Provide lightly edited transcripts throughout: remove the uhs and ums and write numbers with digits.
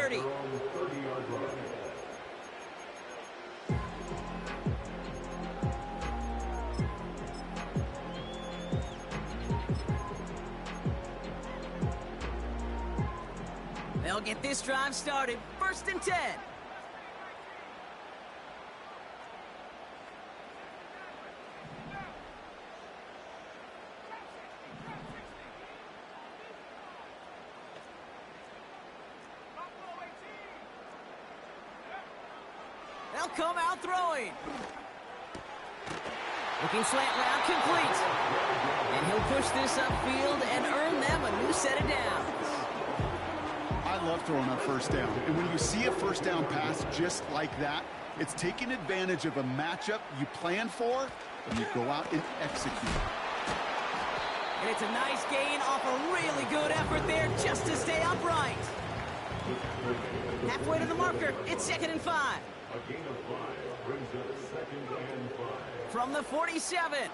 30. They'll get this drive started. 1st and 10. They'll come out throwing. Looking slant route complete. And he'll push this upfield and earn them a new set of downs. I love throwing on 1st down. And when you see a 1st down pass just like that, it's taking advantage of a matchup you plan for, and you go out and execute. And it's a nice gain off a really good effort there just to stay upright. Halfway to the marker, it's 2nd and 5. A gain of 5 brings up 2nd and 5. From the 47.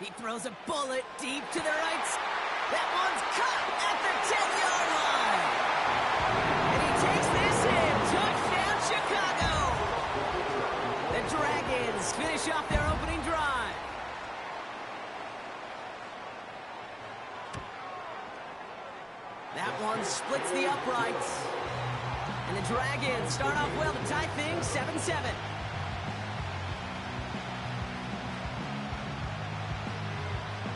He throws a bullet deep to the right. That one's cut at the 10-yard line. And he takes this in. Touchdown, Chicago. The Dragons finish off their opening drive. That one splits the uprights. And the Dragons start off well to tie things 7-7.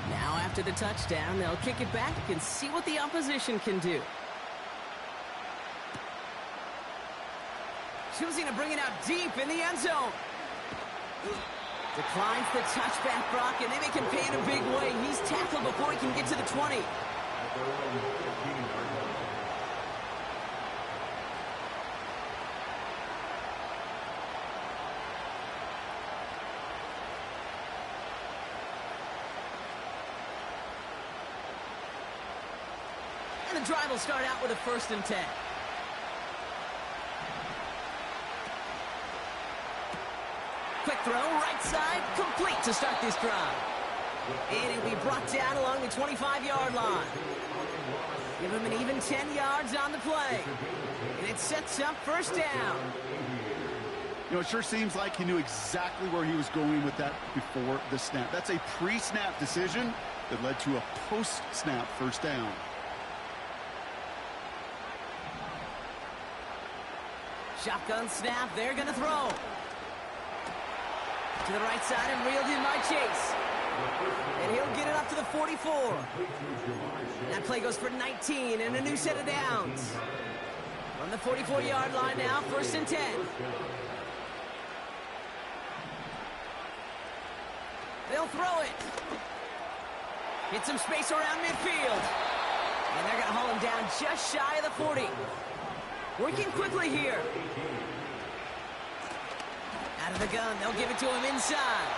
Now after the touchdown, they'll kick it back and see what the opposition can do. Choosing to bring it out deep in the end zone. Declines the touchback, Brock, and they make him pay in a big way. He's tackled before he can get to the 20. And the drive will start out with a 1st and 10. Quick throw, right side, complete to start this drive. And it'll be brought down along the 25-yard line. Give him an even 10 yards on the play. And it sets up 1st down. You know, it sure seems like he knew exactly where he was going with that before the snap. That's a pre-snap decision that led to a post-snap 1st down. Shotgun snap, they're going to throw. To the right side and reeled in by Chase. And he'll get it up to the 44. That play goes for 19 and a new set of downs. From the 44-yard line now, 1st and 10. They'll throw it. Get some space around midfield. And they're going to haul him down just shy of the 40. Working quickly here. Out of the gun, they'll give it to him inside.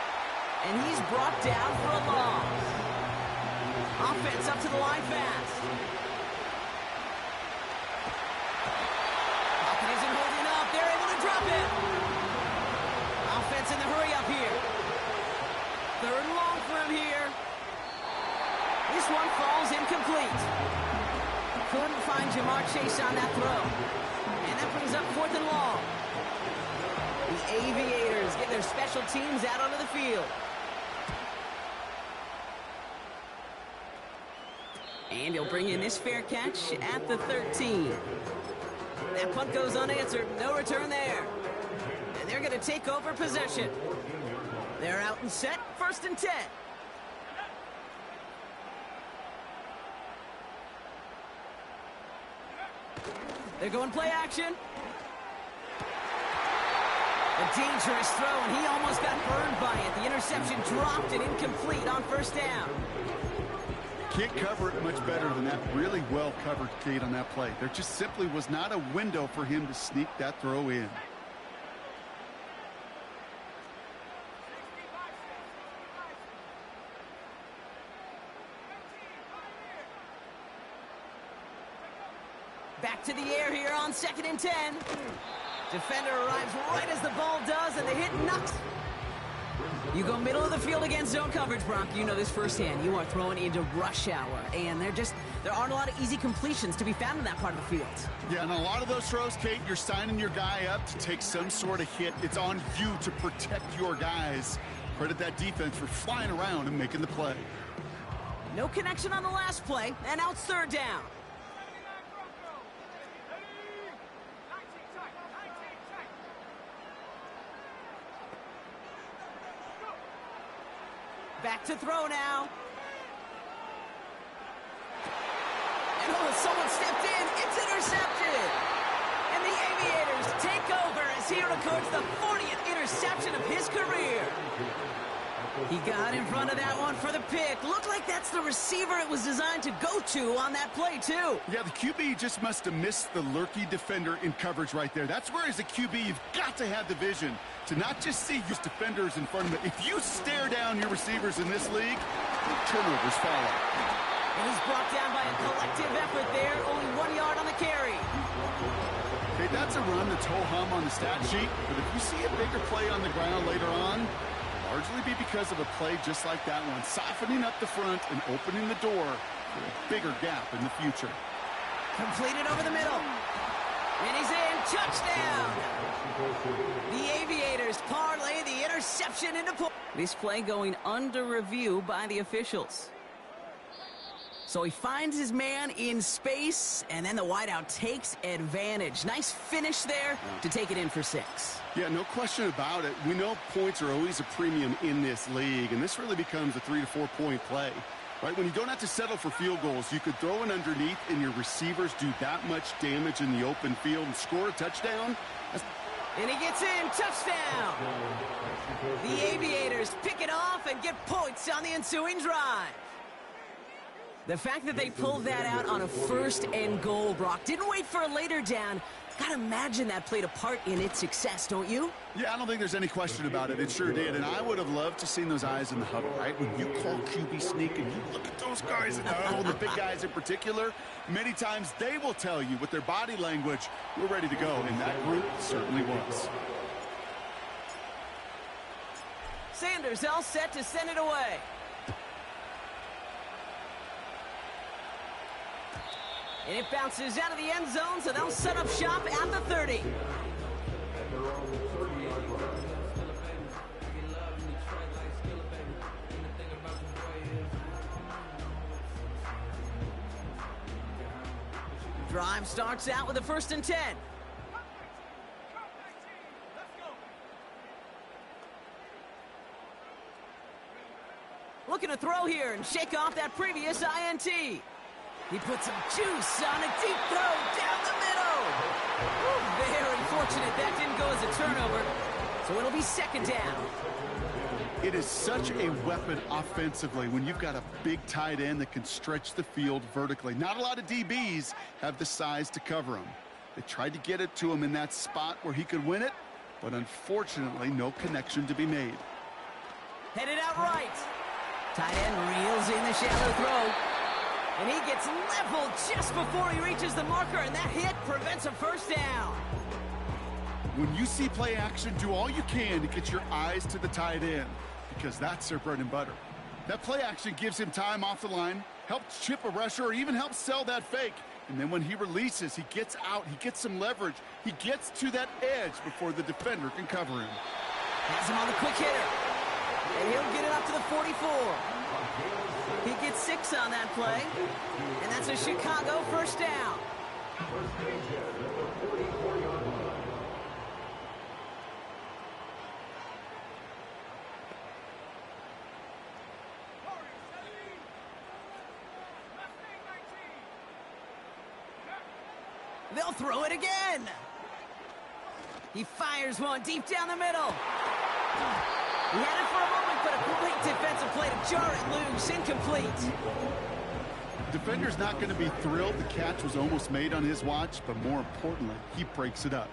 And he's brought down for a loss. Offense up to the line fast. Pocket isn't holding up. They're able to drop it. Offense in the hurry up here. 3rd and long for him here. This one falls incomplete. Couldn't find Jamar Chase on that throw. And that brings up 4th and long. The Aviators get their special teams out onto the field. And he'll bring in this fair catch at the 13. That punt goes unanswered. No return there. And they're going to take over possession. They're out and set. 1st and 10. They're going play action. A dangerous throw, and he almost got burned by it. The interception dropped and incomplete on 1st down. Can't cover it much better than that. Really well covered, Kate, on that play. There just simply was not a window for him to sneak that throw in. Back to the air here on 2nd and 10. Defender arrives right as the ball does, and the hit knocks. You go middle of the field against zone coverage, Brock. You know this firsthand. You are throwing into rush hour, and there aren't a lot of easy completions to be found in that part of the field. Yeah, and a lot of those throws, Kate, you're signing your guy up to take some sort of hit. It's on you to protect your guys. Credit that defense for flying around and making the play. No connection on the last play, and now it's third down. Back to throw now. And someone stepped in. It's intercepted. And the Aviators take over as he records the 40th interception of his career. He got in front of that one for the pick. Looked like that's the receiver it was designed to go to on that play, too. Yeah, the QB just must have missed the lurky defender in coverage right there. That's where, as a QB, you've got to have the vision to not just see your defenders in front of you. If you stare down your receivers in this league, turnovers follow. And he's brought down by a collective effort there. Only 1 yard on the carry. Okay, that's a run that's ho-hum on the stat sheet. But if you see a bigger play on the ground later on, largely be because of a play just like that one, softening up the front and opening the door for a bigger gap in the future. Completed over the middle. And he's in. Touchdown! The Aviators parlay the interception into point. This play going under review by the officials. So he finds his man in space, and then the wideout takes advantage. Nice finish there to take it in for 6. Yeah, no question about it. We know points are always a premium in this league, and this really becomes a 3 to 4 point play. Right, when you don't have to settle for field goals, you could throw it underneath and your receivers do that much damage in the open field and score a touchdown. And he gets in. Touchdown! The Aviators pick it off and get points on the ensuing drive. The fact that they pulled that out on a 1st and goal, Brock, didn't wait for a later down. Gotta imagine that played a part in its success, don't you? Yeah, I don't think there's any question about it. It sure did. And I would have loved to seen those eyes in the huddle, right? When you call QB sneak and you look at those guys in the huddle, the big guys in particular, many times they will tell you with their body language, we're ready to go. And that group certainly was. Sanders all set to send it away. And it bounces out of the end zone, so they'll set up shop at the 30. Drive starts out with a 1st and 10. Looking to throw here and shake off that previous INT. He puts some juice on a deep throw down the middle. Ooh, very fortunate that didn't go as a turnover. So it'll be 2nd down. It is such a weapon offensively when you've got a big tight end that can stretch the field vertically. Not a lot of DBs have the size to cover him. They tried to get it to him in that spot where he could win it, but unfortunately no connection to be made. Headed out right. Tight end reels in the shallow throw. And he gets leveled just before he reaches the marker, and that hit prevents a 1st down. When you see play action, do all you can to get your eyes to the tight end, because that's their bread and butter. That play action gives him time off the line, helps chip a rusher, or even helps sell that fake. And then when he releases, he gets out, he gets some leverage, he gets to that edge before the defender can cover him. Has him on the quick hitter. And he'll get it up to the 44. He gets 6 on that play. And that's a Chicago 1st down. They'll throw it again. He fires one deep down the middle. He had it for a moment, but a great defensive play to jar it loose. Incomplete. Defender's not going to be thrilled the catch was almost made on his watch, but more importantly, he breaks it up.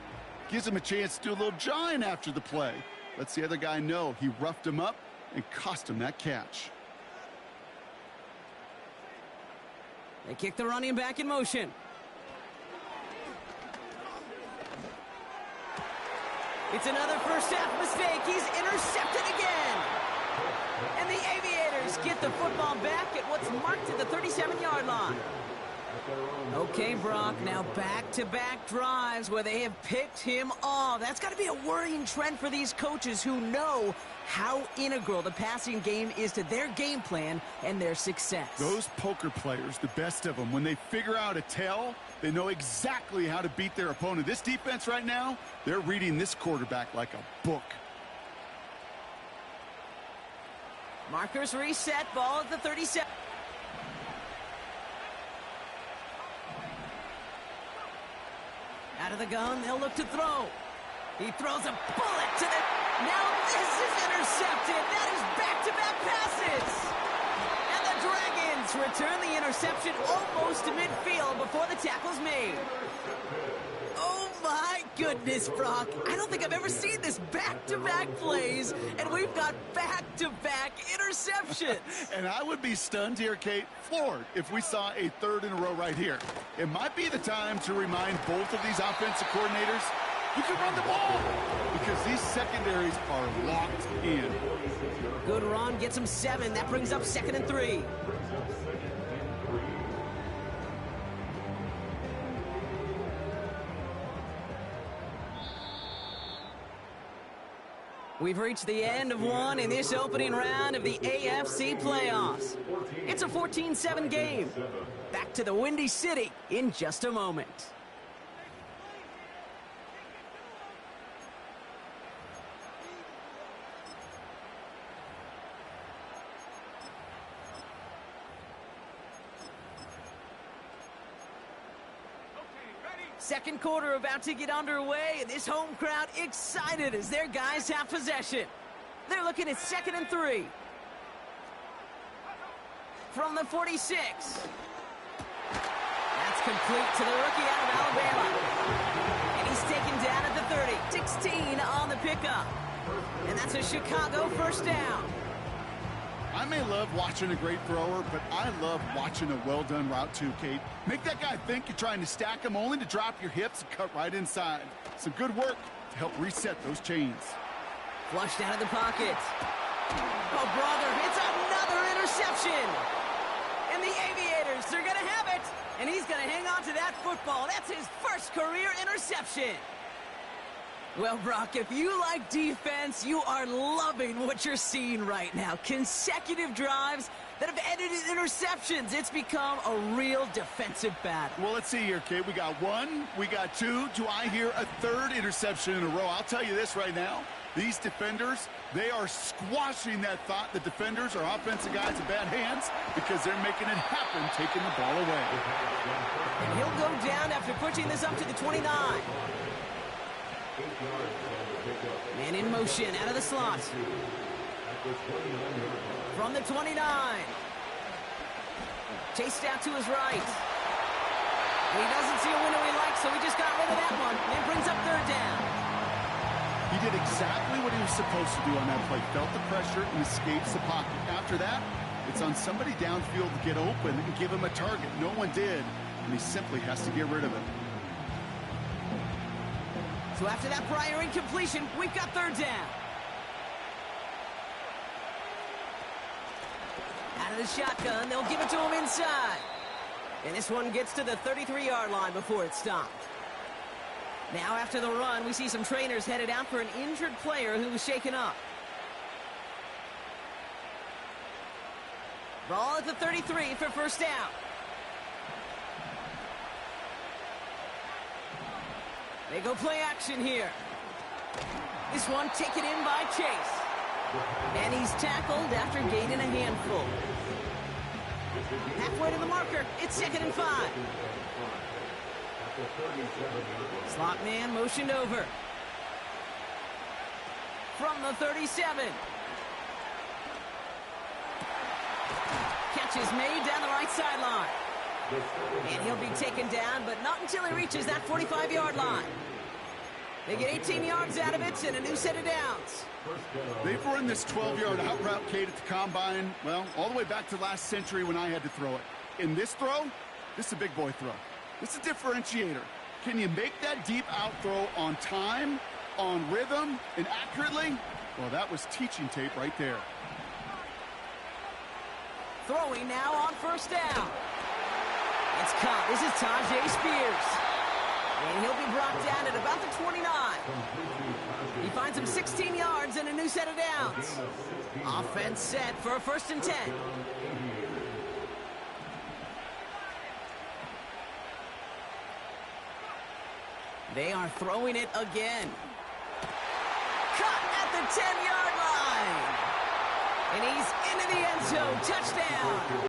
Gives him a chance to do a little jawing after the play. Lets the other guy know he roughed him up and cost him that catch. They kick the running back in motion. It's another 1st half mistake. He's intercepted again. And the Aviators get the football back at what's marked at the 37-yard line. Okay, Brock, now back-to-back drives where they have picked him off. That's got to be a worrying trend for these coaches who know how integral the passing game is to their game plan and their success. Those poker players, the best of them, when they figure out a tell, they know exactly how to beat their opponent. This defense right now, they're reading this quarterback like a book. Markers reset, ball at the 37. Out of the gun, they'll look to throw. He throws a bullet to the... Now this is intercepted. That is back-to-back passes. And the Dragons return the interception almost to midfield before the tackle's made. Oh my goodness, Brock. I don't think I've ever seen this back-to-back plays, and we've got back-to-back interceptions. And I would be stunned here, Kate, floored, if we saw a third in a row right here. It might be the time to remind both of these offensive coordinators, you can run the ball, because these secondaries are locked in. Good run, gets him 7. That brings up 2nd and 3. We've reached the end of one in this opening round of the AFC playoffs. It's a 14-7 game. Back to the Windy City in just a moment. Second quarter about to get underway, and this home crowd excited as their guys have possession. They're looking at 2nd and 3. From the 46. That's complete to the rookie out of Alabama. And he's taken down at the 30. 16 on the pickup. And that's a Chicago first down. I may love watching a great thrower, but I love watching a well-done route too, Kate. Make that guy think you're trying to stack him only to drop your hips and cut right inside. Some good work to help reset those chains. Flushed out of the pocket. Oh, brother, it's another interception. And the Aviators, they're going to have it. And he's going to hang on to that football. That's his first career interception. Well, Brock, if you like defense, you are loving what you're seeing right now. Consecutive drives that have ended in interceptions. It's become a real defensive battle. Well, let's see here, Kate. We got 1, we got 2. Do I hear a third interception in a row? I'll tell you this right now. These defenders, they are squashing that thought. The defenders are offensive guys in bad hands because they're making it happen, taking the ball away. And he'll go down after pushing this up to the 29. Man in motion, out of the slot. From the 29. Chased out to his right. And he doesn't see a window he likes, so he just got rid of that one. And brings up 3rd down. He did exactly what he was supposed to do on that play. Felt the pressure and escapes the pocket. After that, it's on somebody downfield to get open and give him a target. No one did, and he simply has to get rid of it. So after that prior incompletion, we've got 3rd down. Out of the shotgun, they'll give it to him inside. And this one gets to the 33-yard line before it's stopped. Now after the run, we see some trainers headed out for an injured player who was shaken up. Ball at the 33 for first down. They go play action here. This one taken in by Chase. And he's tackled after gaining a handful. Halfway to the marker, it's 2nd and 5. Slot man motioned over. From the 37. Catch is made down the right sideline. And he'll be taken down, but not until he reaches that 45-yard line. They get 18 yards out of it and a new set of downs. They've run this 12-yard out route, Kate, at the combine, well, all the way back to last century when I had to throw it. In this throw, this is a big boy throw. This is a differentiator. Can you make that deep out throw on time, on rhythm, and accurately? Well, that was teaching tape right there. throwing now on first down. It's caught. This is Tajay Spears. And he'll be brought down at about the 29. He finds him 16 yards and a new set of downs. Offense set for a 1st and 10. They are throwing it again. Caught at the 10-yard line. And he's into the end zone. Touchdown.